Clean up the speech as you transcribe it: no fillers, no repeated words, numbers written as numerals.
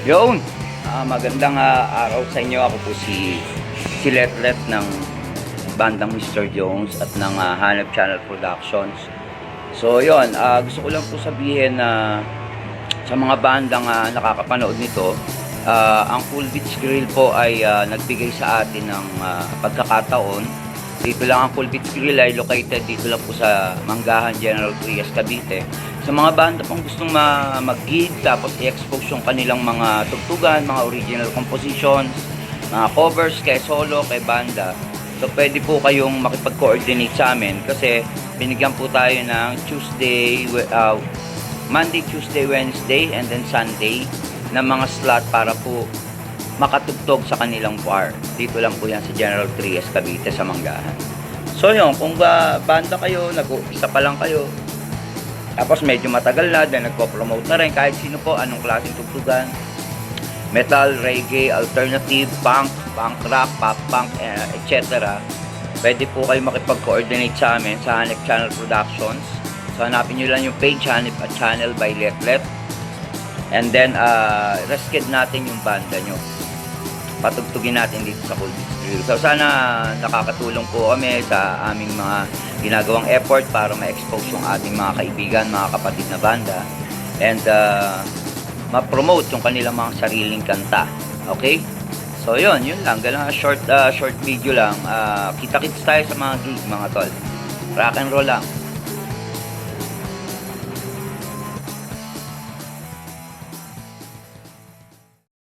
Yun, magandang araw sa inyo. Ako po si Letlet ng bandang Mr. Jones at ng Hanep Channel Productions. So yun, gusto ko lang po sabihin na sa mga bandang nakakapanood nito, ang Cool Beach Grill po ay nagbigay sa atin ng pagkakataon. Dito lang ang Cool Beach Grill ay located dito lang po sa Manggahan, General Trias, Cavite. Sa mga banda pong gustong mag-gig tapos i-expose yung kanilang mga tugtugan, mga original compositions, mga covers kay solo, kay banda. So pwede po kayong makipag-coordinate sa amin kasi binigyan po tayo ng Monday, Tuesday, Wednesday, and then Sunday na mga slot para po makatugtog sa kanilang bar. Dito lang po yan sa General Trias, Cavite sa Manggahan. So yun, kung banda kayo, nag-umpisa pa lang kayo, tapos medyo matagal na, then nagpo-promote na rin kahit sino po, anong klaseng tugtugan, metal, reggae, alternative, punk rock, pop punk, etc. Pwede po kayo makipag-coordinate sa amin sa Hanep Channel Productions. So hanapin nyo lang yung page Hanep at Channel by Letlet. And then resked natin yung banda nyo, patugtugin natin dito sa Cool Beach Grill. So sana nakakatulong po kami sa aming mga ginagawang effort para ma-expose yung ating mga kaibigan, mga kapatid na banda, and ma-promote yung kanilang mga sariling kanta. Okay? So yun lang, ganun short video lang. Kita-kits tayo sa mga gig, mga tol. Rock and roll lang.